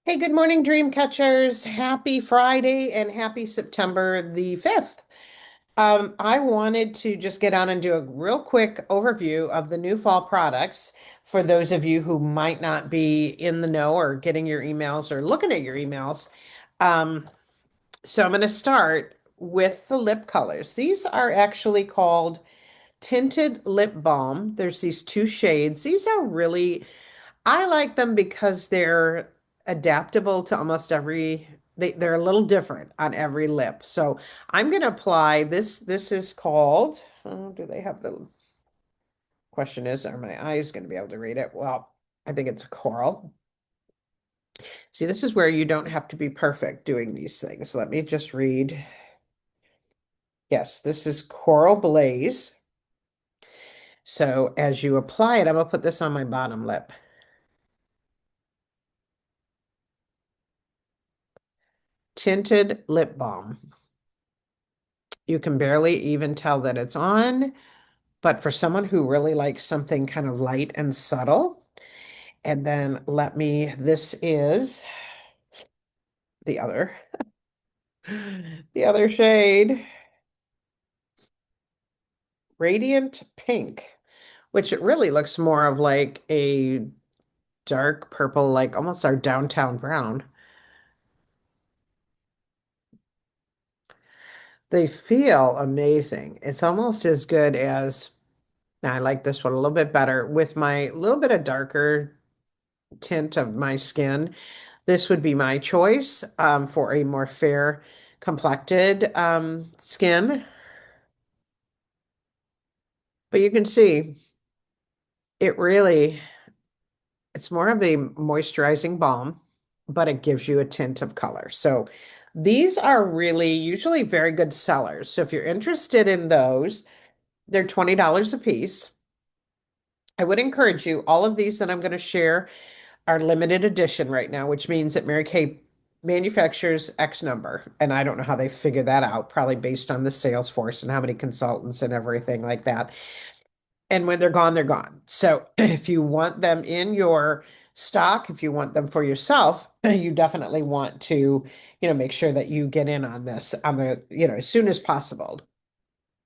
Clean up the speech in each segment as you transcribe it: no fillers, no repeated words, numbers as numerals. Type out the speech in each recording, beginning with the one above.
Hey, good morning, dream catchers. Happy Friday and happy September the 5th. I wanted to just get on and do a real quick overview of the new fall products for those of you who might not be in the know or getting your emails or looking at your emails. Um, so I'm going to start with the lip colors. These are actually called Tinted Lip Balm. There's these two shades. These are really I like them because they're adaptable to almost they're a little different on every lip. So I'm going to apply this. This is called, oh, do they have the question is, are my eyes going to be able to read it? Well, I think it's a coral. See, this is where you don't have to be perfect doing these things. Let me just read. Yes, this is Coral Blaze. So as you apply it, I'm going to put this on my bottom lip. Tinted lip balm. You can barely even tell that it's on. But for someone who really likes something kind of light and subtle, and then this is the other, the other shade, Radiant Pink, which it really looks more of like a dark purple, like almost our downtown brown. They feel amazing. It's almost as good as, now I like this one a little bit better with my little bit of darker tint of my skin. This would be my choice for a more fair complected skin. But you can see it really, it's more of a moisturizing balm, but it gives you a tint of color. So these are really usually very good sellers. So if you're interested in those, they're $20 a piece. I would encourage you, all of these that I'm going to share are limited edition right now, which means that Mary Kay manufactures X number. And I don't know how they figure that out, probably based on the sales force and how many consultants and everything like that. And when they're gone, they're gone. So if you want them in your stock, if you want them for yourself, you definitely want to, make sure that you get in on this on as soon as possible.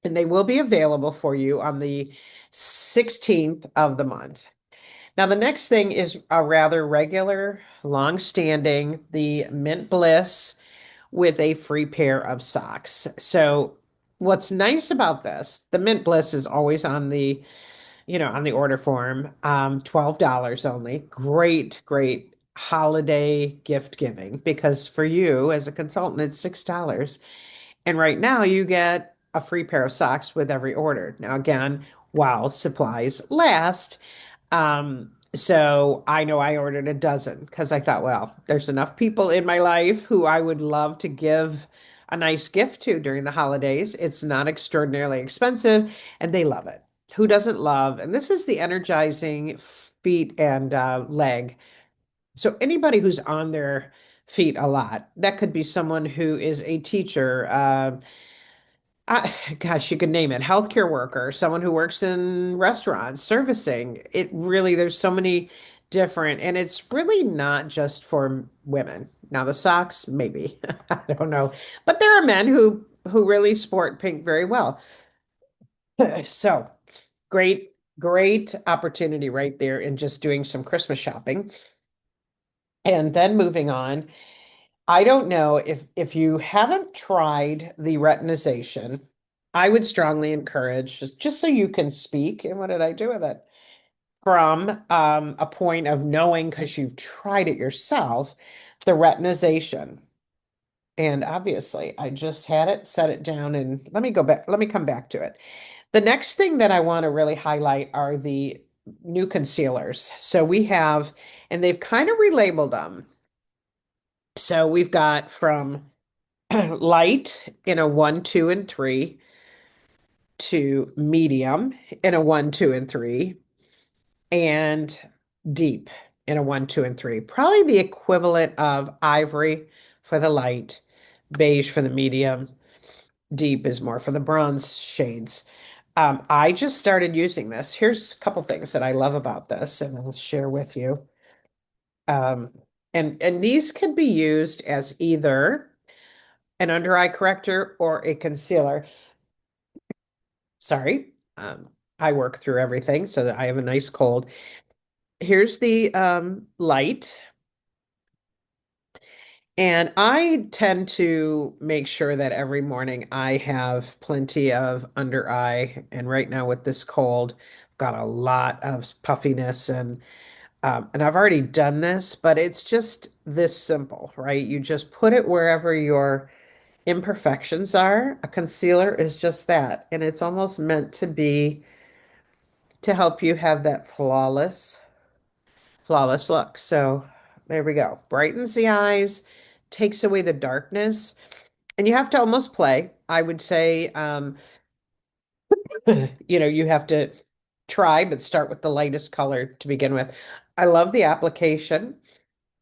And they will be available for you on the 16th of the month. Now, the next thing is a rather regular, long-standing, the Mint Bliss with a free pair of socks. So, what's nice about this, the Mint Bliss is always on the order form, $12 only. Great, great holiday gift giving because for you as a consultant, it's $6. And right now you get a free pair of socks with every order. Now, again, while supplies last, so I know I ordered a dozen because I thought, well, there's enough people in my life who I would love to give a nice gift to during the holidays. It's not extraordinarily expensive and they love it. Who doesn't love? And this is the energizing feet and leg. So anybody who's on their feet a lot, that could be someone who is a teacher, gosh, you could name it, healthcare worker, someone who works in restaurants, servicing. It really, there's so many different, and it's really not just for women. Now, the socks, maybe, I don't know, but there are men who really sport pink very well. So, great, great opportunity right there in just doing some Christmas shopping. And then moving on, I don't know if you haven't tried the retinization, I would strongly encourage just so you can speak. And what did I do with it? From a point of knowing because you've tried it yourself, the retinization. And obviously, I just had it, set it down, and let me go back. Let me come back to it. The next thing that I want to really highlight are the new concealers. So we have, and they've kind of relabeled them. So we've got from light in a one, two, and three to medium in a one, two, and three, and deep in a one, two, and three. Probably the equivalent of ivory for the light, beige for the medium, deep is more for the bronze shades. I just started using this. Here's a couple things that I love about this, and I'll share with you. And these can be used as either an under eye corrector or a concealer. Sorry. I work through everything so that I have a nice cold. Here's the light. And I tend to make sure that every morning I have plenty of under eye. And right now with this cold, I've got a lot of puffiness and I've already done this, but it's just this simple, right? You just put it wherever your imperfections are. A concealer is just that, and it's almost meant to be to help you have that flawless look. So there we go. Brightens the eyes, takes away the darkness, and you have to almost play. I would say, you have to try, but start with the lightest color to begin with. I love the application,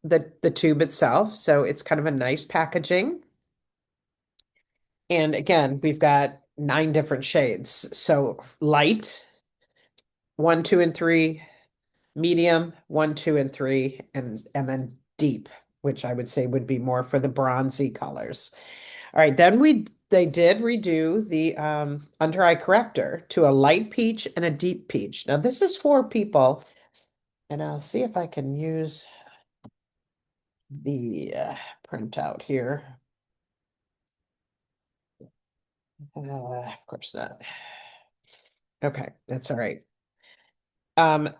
the tube itself. So it's kind of a nice packaging. And again, we've got 9 different shades. So light, one, two, and three, medium, one, two, and three, and then deep, which I would say would be more for the bronzy colors. All right, then they did redo the under eye corrector to a light peach and a deep peach. Now this is for people, and I'll see if I can use the printout here. Of course not. Okay, that's all right.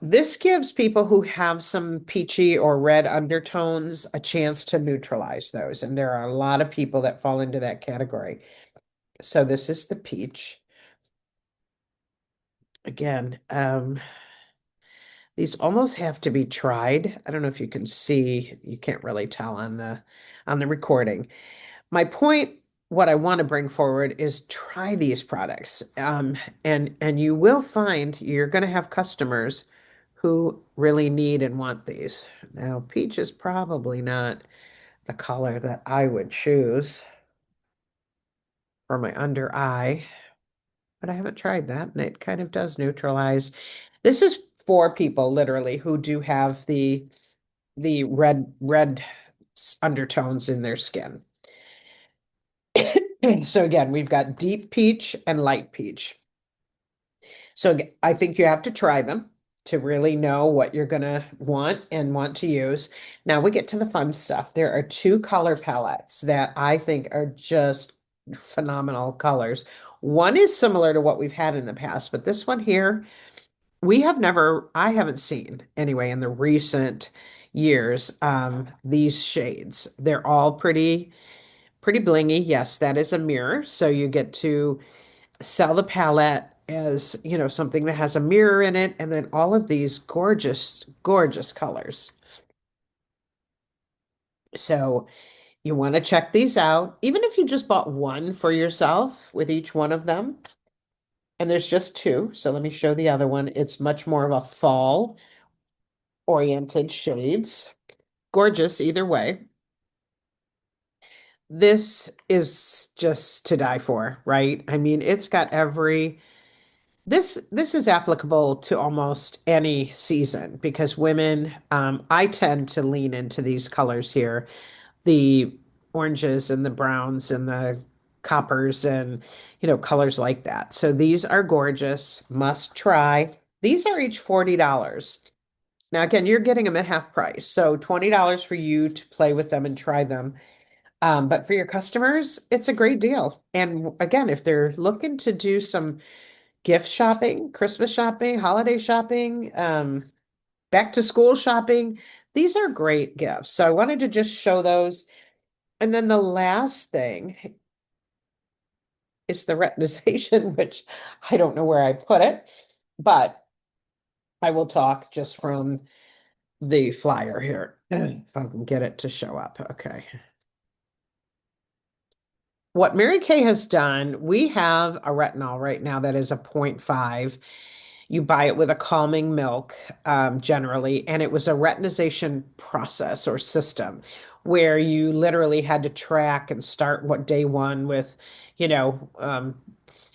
This gives people who have some peachy or red undertones a chance to neutralize those. And there are a lot of people that fall into that category. So this is the peach. Again, these almost have to be tried. I don't know if you can see, you can't really tell on the recording. My point, what I want to bring forward is try these products. And you will find you're going to have customers who really need and want these. Now, peach is probably not the color that I would choose for my under eye, but I haven't tried that, and it kind of does neutralize. This is for people literally who do have the red undertones in their skin. So again, we've got deep peach and light peach. So I think you have to try them to really know what you're going to want and want to use. Now we get to the fun stuff. There are 2 color palettes that I think are just phenomenal colors. One is similar to what we've had in the past, but this one here, I haven't seen anyway in the recent years, these shades. They're all pretty blingy. Yes, that is a mirror. So you get to sell the palette as, something that has a mirror in it, and then all of these gorgeous, gorgeous colors. So you want to check these out, even if you just bought one for yourself with each one of them. And there's just 2. So let me show the other one. It's much more of a fall oriented shades. Gorgeous either way. This is just to die for, right? I mean, it's got this is applicable to almost any season because women, I tend to lean into these colors here, the oranges and the browns and the coppers and colors like that. So these are gorgeous, must try. These are each $40. Now again, you're getting them at half price. So $20 for you to play with them and try them. But for your customers, it's a great deal. And again, if they're looking to do some gift shopping, Christmas shopping, holiday shopping, back to school shopping. These are great gifts. So I wanted to just show those. And then the last thing is the retinization, which I don't know where I put it, but I will talk just from the flyer here. If I can get it to show up. Okay. What Mary Kay has done, we have a retinol right now that is a 0.5. You buy it with a calming milk, generally, and it was a retinization process or system where you literally had to track and start what day one with, you know, um,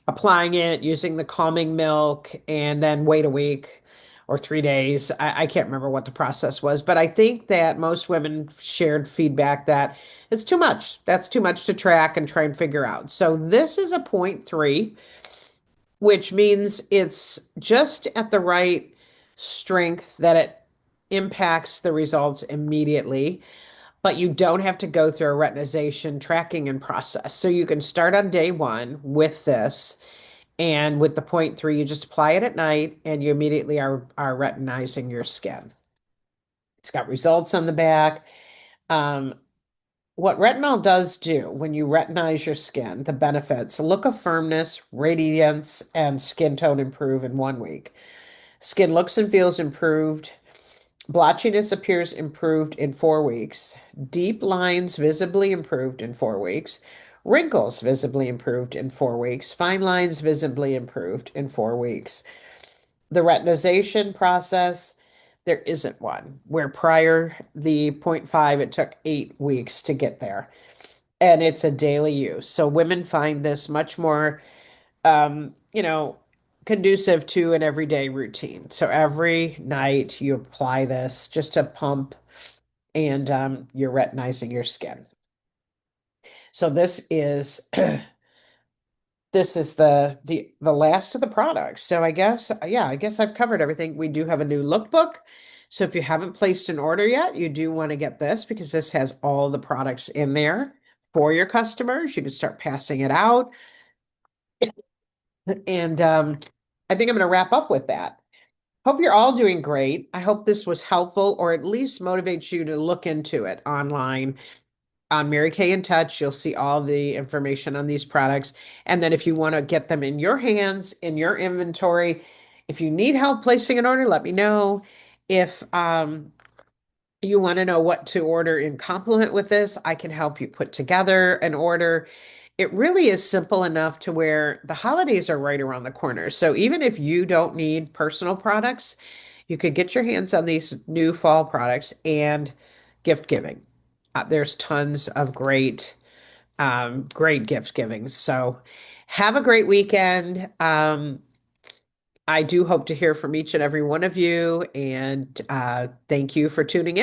applying it, using the calming milk, and then wait a week. or 3 days. I can't remember what the process was, but I think that most women shared feedback that it's too much. That's too much to track and try and figure out. So this is a point three, which means it's just at the right strength that it impacts the results immediately, but you don't have to go through a retinization tracking and process. So you can start on day one with this. And with the point three, you just apply it at night and you immediately are retinizing your skin. It's got results on the back. Um, what retinol does do when you retinize your skin, the benefits, look of firmness, radiance, and skin tone improve in 1 week. Skin looks and feels improved. Blotchiness appears improved in 4 weeks. Deep lines visibly improved in 4 weeks. Wrinkles visibly improved in 4 weeks. Fine lines visibly improved in 4 weeks. The retinization process, there isn't one. Where prior the point 0.5, it took 8 weeks to get there. And it's a daily use. So women find this much more you know, conducive to an everyday routine. So every night you apply this just to pump and you're retinizing your skin. So this is this is the last of the products. So I guess yeah, I guess I've covered everything. We do have a new lookbook. So if you haven't placed an order yet, you do want to get this because this has all the products in there for your customers. You can start passing it out. And I think I'm going to wrap up with that. Hope you're all doing great. I hope this was helpful or at least motivates you to look into it online on Mary Kay in Touch. You'll see all the information on these products. And then if you want to get them in your hands, in your inventory, if you need help placing an order, let me know. If you want to know what to order in complement with this, I can help you put together an order. It really is simple enough to where the holidays are right around the corner. So even if you don't need personal products, you could get your hands on these new fall products and gift giving. There's tons of great gift giving. So have a great weekend. I do hope to hear from each and every one of you, and thank you for tuning in.